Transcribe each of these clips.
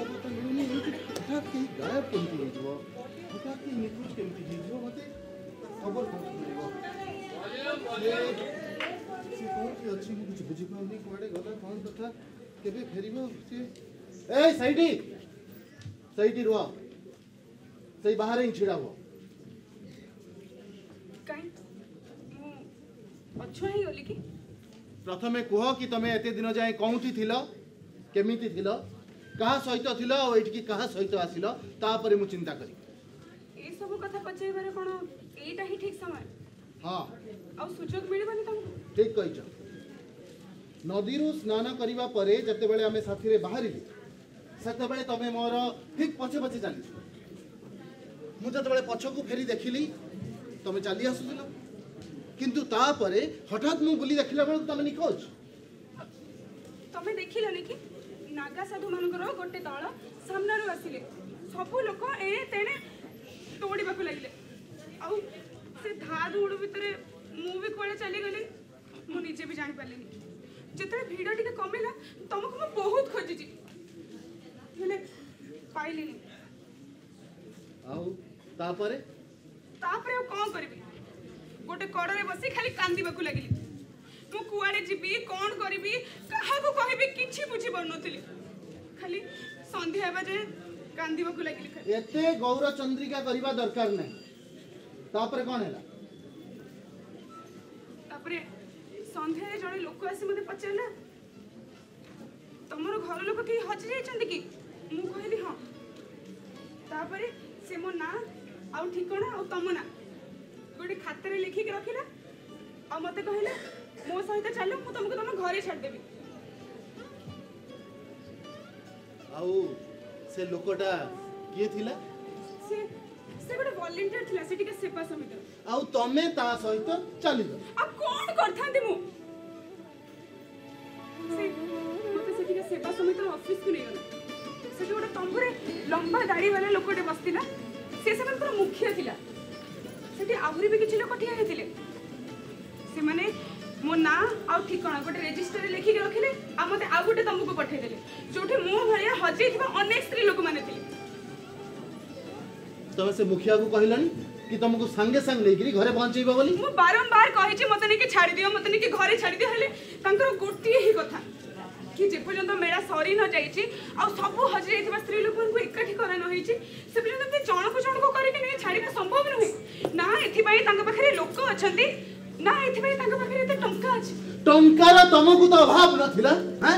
पता मिलूनी हठात कहीं गायब केमती हो हठात कहीं निखोज केमती हो मत खबर कौन मिल कौन अच्छी मुझे बुझी पाऊनी कड़े गला कौन कथा केबे फेरिब से ए सईटी रुआ सही बाहर ही छिड़ा हुआ प्रथमे कह कि तमे एते दिन जाए कौटी थिल केमिति थिल कहा सहित थिल और एठी कहा सहित आसिल तापरे मु चिंता करी ए सब कथा पचाइबारे कोन एटा ही ठीक समय हां आ सुजोग मिलबनी तुमको ठीक कहिछ नदीरू स्नान करिवा परे जते बेले हमें साथी रे बाहरिली सते बेले तमे मोर ठीक पछे पछे चली मु जते बेले पछकू फेरी देखिली तमे चली आसुदिलो किंतु तापरे हठात मु बुली देखिला बेले तमे निखोज तमे देखिलनी कि नागा साधु मानकर गोटे दल सामनारू आसिले सब लोक ए तेने दौड़ाक लगे आउ से धा दौड़ भितर मु भी कुआड़े चली गली मु निजे भी जानी पारलिनी जिते भीड़ टिके कमिला तुमको मु बहुत खोजी हेले पाइलिनी आउ तापरे तापरे कौन करबी गोटे कड़े बसी खाली कांदीबाकू लगिली मु कुआड़े जीबी कौन करबी काहाकू कहबी किछि बुझी पड़नथिली खाली संध्या हेबा जे कांदीबाकू लगिली एते गौर चंद्रिका करबा दरकार नै तापरे कोन हैला तापरे संध्या जणे लोक आसी मते पचारला तमरो घर लोक की हज जाइछन्ती कि मु कहली हां तापरे से मो ना आउ ठिकाना आउ तम ना गोटे खाते लिखिक रखिला आ मते कहला मो सहित चलो मु तुमको तुम घरे छाड़ देबी आउ से लोकटा किए थिला से गोटे वॉलंटियर थिला से टिके सेवा समिति आउ तमे ता सहित चलिलो आ कोन करथांती मु से मते से टिके सेवा समिति ऑफिस को नै गला से गोटे तंबुरे लंबा दाढ़ी वाला लोकटे बसतिला से सबन मुख्य थिला सेठी आहुरी भी किछि लोक ठिया हेतिले से माने मो ना आउ ठिकाना गोटे रजिस्टर रे लिखि के रखिले आ मते आ गोटे तंबुको पठै देले जोठी मो भलिया हजै थिबा अनेक स्त्री लोक माने थिले तमे से मुखिया को कहलनी कि तुमको संगे संग लेकिरी घरे पहुंचैबा बोली मु बारंबार कहि छी मते नै के छाड़ी दियो मते नै के घरे छाड़ी दियो हेले तांकर गोटी ही कथा कि जे पर्यंत मेरा सरी न जाई छी आ सब हज जाइथिबा स्त्री लोकन को एकठी करा न होई छी से पर्यंत ते जण को करि के नै छाड़ीबा संभव नहे ना एथि पई तांका पाखरे लोक अछंती ना एथि पई तांका पाखरे ते टंका अछि टंकार तुमको तो अभाव नथिला हैं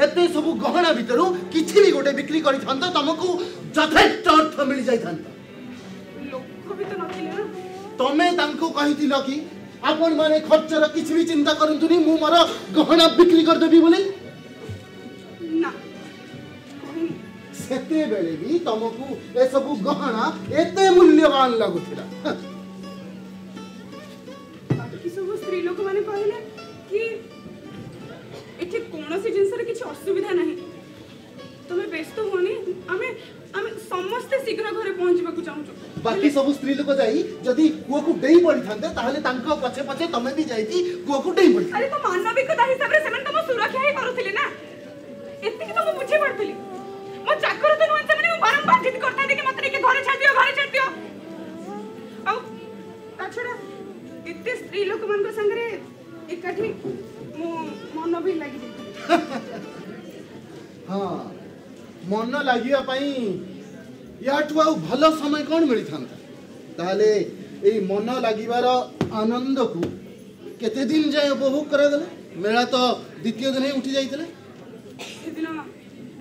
एते सब गहना भितरु किछि भी गोटे बिक्री करि थांत तुमको यथेष्ट अर्थ मिल जाई थांत लोक भी तो नथिले ना तमे तांको कहितिलो कि आपण माने खर्चर किछि भी चिंता करंतुनी मु मोर गहना बिक्री कर देबी बोली ना सेते बेले भी तुमको ए सब गहना एते मूल्यवान लागुथिला बाकी सब स्त्री लोक माने कहले कि एठी कोनोसी जिंसर किछि असुविधा नाही तमे व्यस्त होनी आमे समस्त शीघ्र घरे पहुंचबा को चाहू बाकी सब स्त्री लोक जाई जदी कुओ को डेई पड़ी थांते ताहले तांको पछे पछे तमे भी जाईती कुओ को डेई पड़ी अरे तो मानविकता हिसाब रे सेमन तम सुरक्षा ही करूथिले ना एत्ते कि तो बुझे पड़थिली मो चाकर तो नुन से मैं बारंबार जिद करता थी कि मत के घरे छाड़ दियो आ ताछड़ा इत्ते स्त्री लोक मन को संगरे एकाठी मो मन भी लागि हां मन लागिया पई याठु आ भलो समय कोन मिली थांता ताले ए मन लागिबार आनंद को केते दिन जाय उपभोग करा गले मेला तो द्वितीय दिन ही उठी जाइतले सेदिन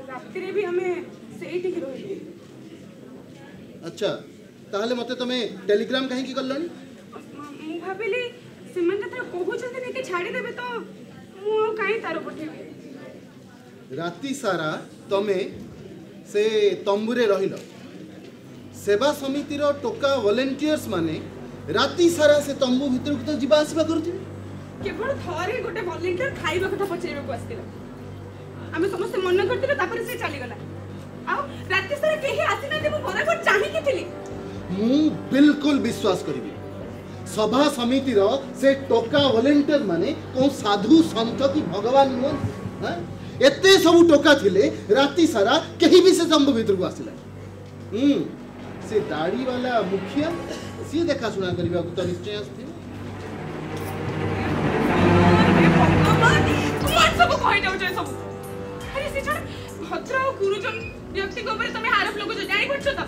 रात्रि भी हमें सेठी की रही अच्छा ताले मते तमे टेलीग्राम काहे की करलनी मु भाबिली सेमन जतरा कहू छथि ने के छाडी देबे तो मु काई तारो पठेबे राती सारा तमे से तंबुरे रहिलो सेवा समिति रो टोका वॉलंटियर्स माने राती सारा से तंबू भीतर को तो जीवा आसबा करथि केवल थरे गोटे वॉलंटियर खाइबा कथा पचेबे को आस्तिला आमे समस्त मन करतिले तापर से चली गला आ राती सारा केही आसी न देबो बराबर चाहि के थिली मु बिल्कुल विश्वास करिबी सभा समिति रो से टोका वॉलंटियर माने को साधु संत की भगवान नुन हैं एते सब टोका थिले राती सारा के यही भी से जम्बू भीतर को आसिला से दाढ़ी वाला मुखिया सी देखा सुना करबा को तो निश्चय आस्थिबो सब कहि जाउ जे सब अरे से छोड़ भद्र और गुरुजन व्यक्ति को ऊपर तमे आरोप लोग जो जाई पड़छो त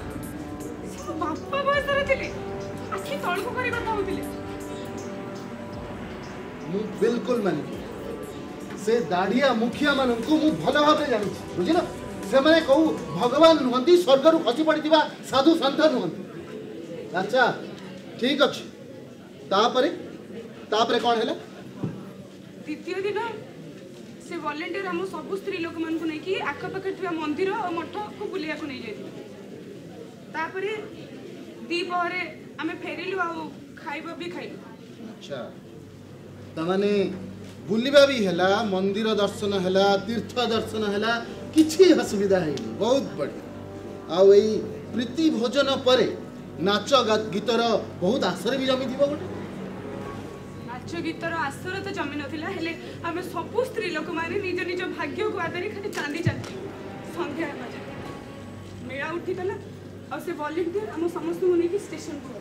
से बापा बयस रे थिले आखि तळ को करी कथा होतिले मु बिल्कुल मानि से दाढ़िया मुखिया मान को मु भल भाव जानी बुझिल से माने कहू भगवान नुहंती स्वर्ग रु खसी पड़िथिबा साधु संत नुहंती अच्छा ठीक अछि तापरे कोन हैला द्वितीय दिन से वॉलंटियर हम सब स्त्री लोक मान को नहीं कि आख पाख थिबा मंदिर और मठ को बुलिया को नहीं जाई तापरे दीपहरे आमे फेरिलु आ खाइबा भी खाइलु अच्छा तमाने बुलिबा भी हैला मंदिर दर्शन हैला तीर्थ दर्शन हैला किछि असुविधा है बहुत बढ़िया आ एई प्रीति भोजन परे नाच गीतर बहुत आसर भी जमी दिबो गोटे नाच गीतर आसर तो जमी नथिला हेले आमे सब स्त्री लोक माने निज निज भाग्य को आधारी खाली चांदी चांदी संध्या बजे मेला उठी तला और से वॉलंटियर हम समस्त को नेकी स्टेशन को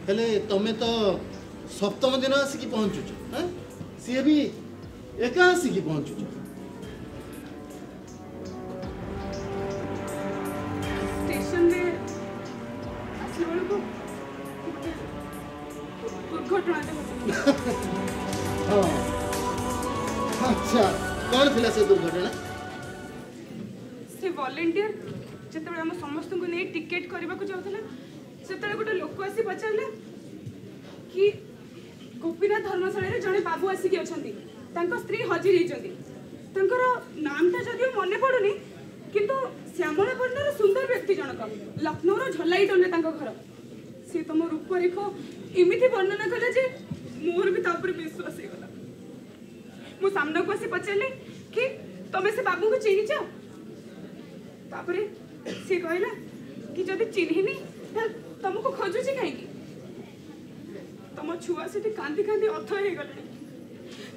हेले तमे तो सप्तम दिन आसिकी पहुँचुछ हैं सी भी एका आसिकी पहुँचुछ स्टेशन में आसले बेल को दुर्घटना हाँ अच्छा कौन थिला से दुर्घटना से वॉलंटियर जते हम समस्त को नै टिकट करबा को जाउतला सेतले गोटे लोक आसी पचारले कि गोपीनाथ धर्मशाला रे जने बाबू आसी के अछंती तांको स्त्री हजी रहिचंती तांकर नामटा जदियो मने पडुनी किंतु श्यामला वर्णर सुंदर व्यक्ति जनक लखनऊ रो झलाई टने तांको घर से तुम रूप रेखो इमिति वर्णना कले जे मोर भी तापर विश्वास हे गला मु सामने को आसी पचारले कि तमे से बाबू को चिन्हि छ तापरे से कहला कि जदि चिन्हिनी त तुमको खोजु छी काहे की तम छुआ से कांदी कांदी अथ हे गले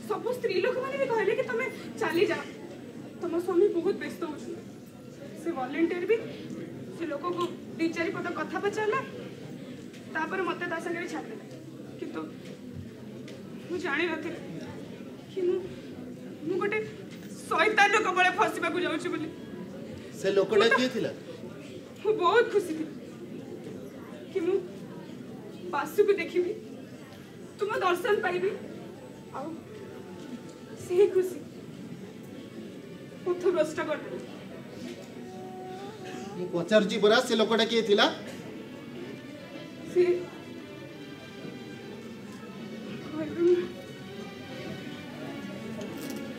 सब स्त्री लोक माने भी कहले कि तमे चली जा तुम स्वामी बहुत व्यस्त हो से वॉलंटियर भी से लोक को दी चारि पद कथा पचारला तापर मते ता संगे छाड़ दे किंतु मु जानि नथि कि मु गोटे शैतान लोक बळे फसिबा को जाउछि बोली से लोकटा के थिला मु बहुत खुशी थी कि मु बासु को देखिबी तुम दर्शन पाइबी आ से खुशी पथ भ्रष्ट कर मु पचारजी बरा से लोकटा के थिला से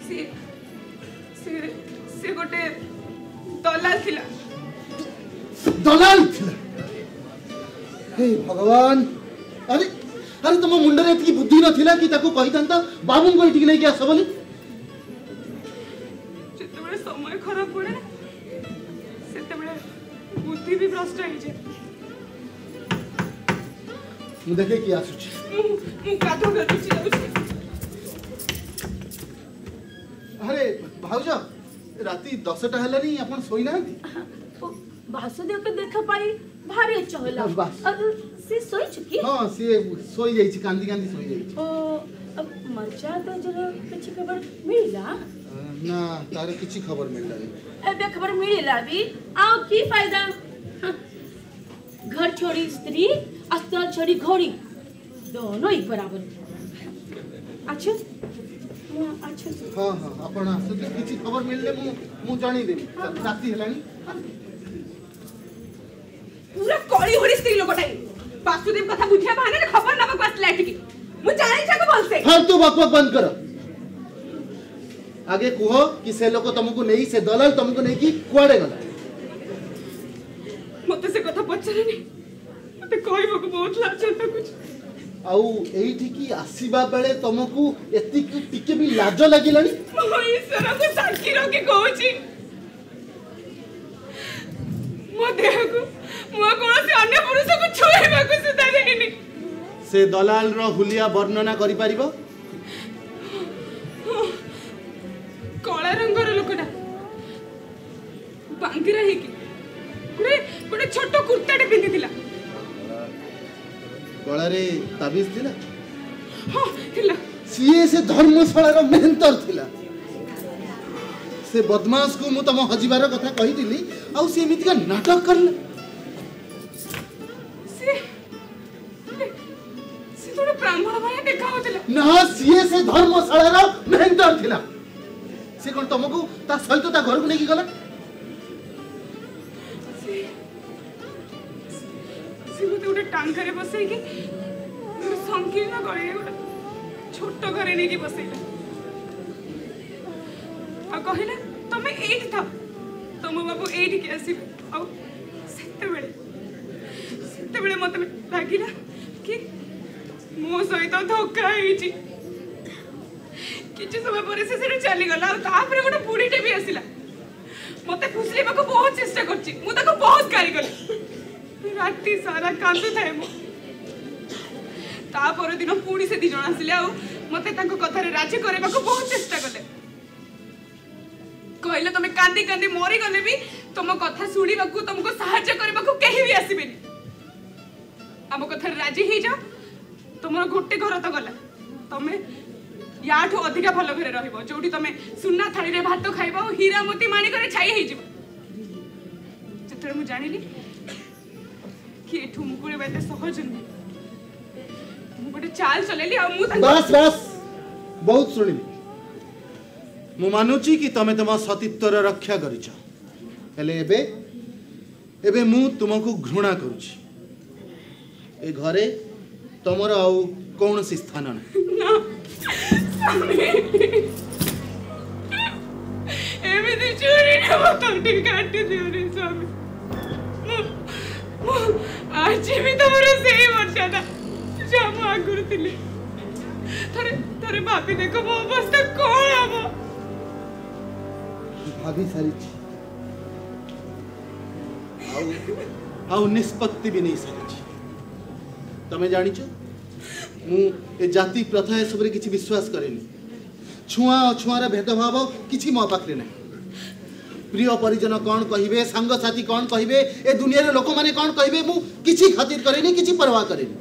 से से से गोटे दलाल थिला हे भगवान अरे अरे तुम मुंडे एतकी बुद्धि नथिला कि ताको कहि तांता बाबू को इटिक नै कि आस बोली जेतेबेले समय खराब पड़े सेतेबेले बुद्धि भी भ्रष्ट हो जे मु देखे कि आसुची मु काठो गदुची जाउची अरे भाउज राती 10टा हलानी आपण सोई नांती वासुदेव के देखा पाई भारी अच्छा होला बस। से सोई चुकी हां से सोई जाई छी कांदी कांदी सोई जाई छी ओ अब मरचा तो जरा किछि खबर मिला ना तारे किछि खबर मिलला नहीं एबे खबर मिला भी आओ की फायदा हाँ। घर छोड़ी स्त्री अस्त्र छोड़ी घोड़ी दोनों एक बराबर अच्छा अच्छा हां हां आपण आसते किछि खबर मिलले मु जानि देबी राती हलानी पूरा कळी होड़ी स्त्री लोकटाई वासुदेव कथा बुझिया बहाने खबर नबा को आसला एटिकी मु जानि छको बोलते फालतू बकवास बंद करो आगे कुहो कि से लोक तुमको नहीं से दलाल तुमको नहीं कि कुआडे गला मते से कथा पछरनी मते कहबो को बहुत लाज होता कुछ आउ एठी की आसीबा बेले तुमको एति टिके भी लाज लागिलानी मो ईश्वर को साक्षी रखी कहूची मो देह को मो कोनोसी अन्य पुरुष को छुएबा को सुधा देनी से दलाल रो हुलिया वर्णना करि परिबो कला रंगर लोकटा डांगरा हेकी गोटे छोट कुर्ताटे पिंधिथिला गलारे ताबिज थिला हां थिला सीए से धर्मशाला मेहनतर थिला से बदमाश को मु तम हजिबार कथा कहिथिली आ से एमितिका नाटक करले से थोड़ा ब्राह्मण भाई देखा होतला ना सीए से धर्मशाला मेहनतर थिला से कोन तुमको ता सहित ता घर को नेकी गला से मते गोटे टांगरे बसई कि संकीर्ण गळे गोटे छोट घरे नेकी बसईला आ कहिला तमे एठी था तम बाबू एठी के आसी आ सेते बेले मते लागिला कि मो सहित धोखा हेची किछि समय पर से चली गला तापर गोटे बुढ़ीटे भी आसिला मते फुसलेबा को बहुत चेष्टा करछि मु ताको बहुत गाली गली राती सारा कांदु थाए मु तापर दिन पुणी से 2 जण आसिले आ मते ताको कथारे राजी करेबा को बहुत चेष्टा करले कहले तमे कांदी कांदी मरी गले भी तुम कथा सुनिबा को तुमको सहायता करबा को केही भी आसीबेनी हम कथारे राजी हे जा तुमर गोटे घर तो गला तमे याठो अधिका भल घरे रहइबो जोटी तमे सुन्ना थाली रे भात खाइबो हीरा मोती माणी करे छाई हे जिवो जतरे मु जानिली कि एठु मुकुळे बाते सहज न मु गोटे चाल चलेली आ मु बस बस बहुत सुनिली मु मानुची कि तमे तम सतीत्वर रक्षा करिछ हेले एबे मु तुमको घृणा करूची ए घरे तमर आउ कौनसी स्थान ना एमिति चोरी ने मतंटी काटी दियो रे स्वामी आज भी तमरो सेही मर्यादा जाम आगुर थिले थरे भाभी देखो मो अवस्था कोन हबो भाभी सारी आउ निष्पत्ति भी नहीं सारी तमे जानिछ मु ए जाति प्रथा ए सबरे किछि विश्वास करेनी छुआ अछुआर भेदभाव किछि मो पाखरे नै प्रिय परिजन कौन कहिबे संग साथी कौन कहिबे ए दुनिया रे लोक माने कौन कहिबे मु किछि खातिर करेनी किछि परवाह करेनी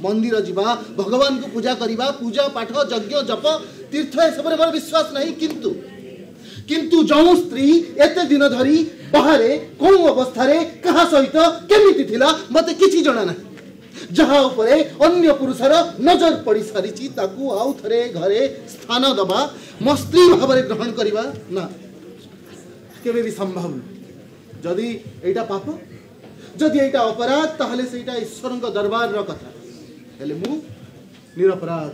मंदिर जीवा भगवान को पूजा करिबा पूजा पाठ यज्ञ जप तीर्थ ए सबरे मोर विश्वास नहीं किंतु जो स्त्री एते दिन धरी बाहरे कोन अवस्था रे कहा सहित केमिति थिला मते किछि जणा ना जहाँ उपरे अन्य पुरुषर नजर पड़ी सारी ताकू आउ थरे घरे स्थान दबा मो स्त्री भाव ग्रहण करवा ना केबे भी संभव जदि एटा पाप जदि एटा अपराध ताहले सेटा ईश्वर दरबार रो कथा हेले मु निरपराध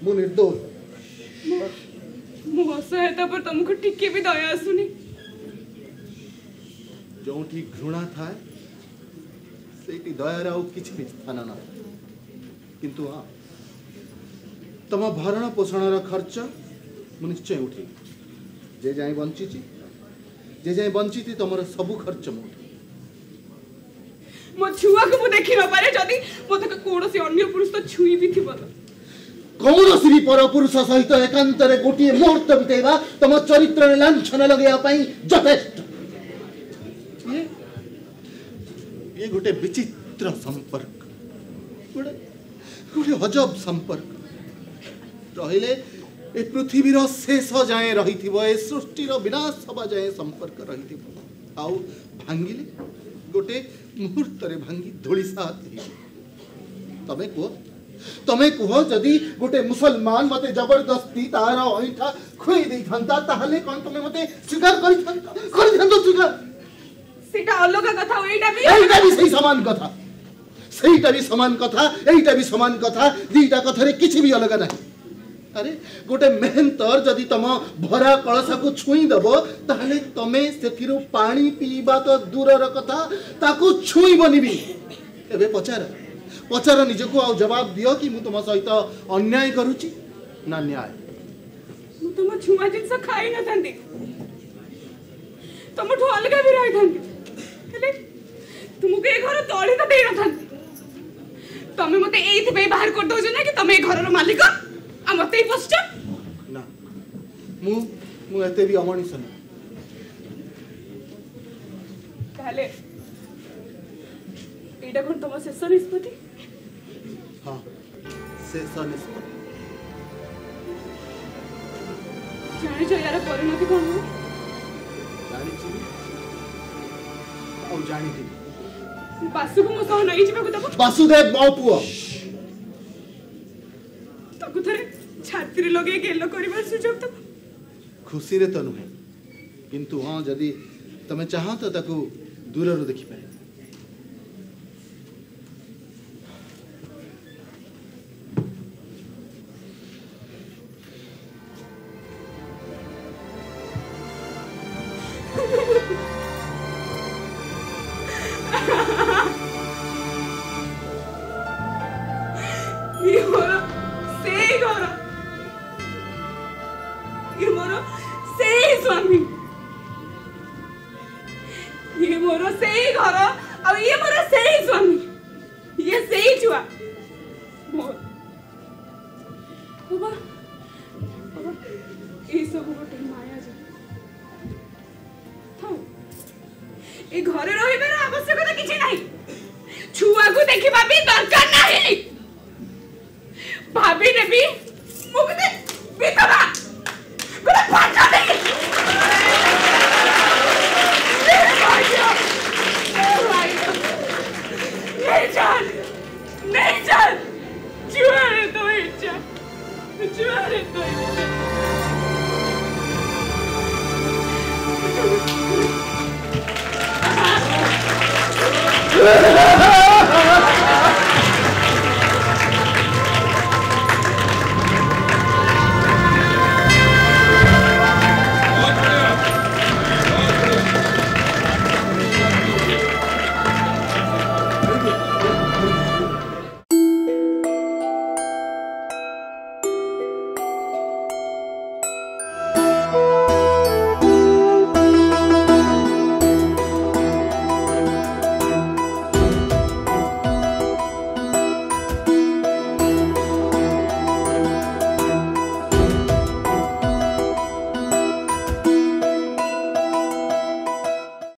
मु निर्दोष मु असहायता पर तुमको टिके भी दया आसुनी जोठी घृणा थाए सेठी दयार आउ किछि भी स्थान ना किंतु हाँ तम भरण पोषण खर्च मु निश्चय उठे जे जाए बंची तमर सबु खर्च मु मो छुआ को मु देखि न पारे जदी मते कोनोसी अन्य पुरुष तो छुई भी थिबो कौनसी भी पर पुरुष सहित एकांत रे गोटे मुहूर्त बितेबा तम चरित्र रे लांछन लगेया पई यथेष्ट ये गोटे विचित्र संपर्क गोटे अजब संपर्क रहिले ए पृथ्वीर शेष जाए रही ए सृष्टिर विनाश हवा जाए संपर्क रही आउ भांगिले गोटे मुहूर्त रे भांगी धूलिसात तमे कुह जदि गोटे मुसलमान मते जबरदस्ती तार अइठा खुई देई थांता ताहले कोन तमे मते स्वीकार करि थांतो स्वीकार सेटा अलग कथा एटा भी सही समान कथा सेटा भी समान कथा एटा भी समान कथा दीटा कथा रे किछि भी अलग नाही अरे गोटे मेहनतर जदि तम भरा कलसा को छुई दबो ताहले तमे सेथिरु पानी पीबा तो दूरर कथा ताकू छुई बनिबी एबे पचार निजको आ जवाब दियो कि मु तुम सहित अन्याय करूची ना न्याय मु तुम छुआ जिंस खाई न थांती तुमठु अलग भी रही थांती हेले तुमको ए घर तोड़ी तो देई न थांती तमे मते एथि पे बाहर कर दो ना कि तमे घर रो मालिक आ मते ही पस्ट ना मु एते भी अमनिस ताहले एटा कोन तुम शेष निष्पत्ति? हाँ शेष निष्पत्ति। जानिछ यार परिणति कोन हो? जानिछि और जानिथि बासु को मो सह नहीं जिबा को दबो। वासुदेव मो पुओ ताकु थरे छात्री लगे गेलो करिवार सुजोग दबो। खुशी रे तो नुहे किंतु हाँ जदि तमे चाह तो ताकू दूररू देखि पारे। ये मोरो से घर, ये मोरो से स्वामी, ये मोरो से घर और ये मोरो से स्वामी, ये से छुआ मोर बाबा बाबा ये सब गोटे माया जे थाउ ए घरे रहिबार आवश्यकता किछि नाही। छुआ को देखिबा भी दरकार नाही। भाभी ने भी मुझे बितवा कोई फाटा नहीं। नहीं चल जुआरे तो इच्छा जुआरे तो इच्छा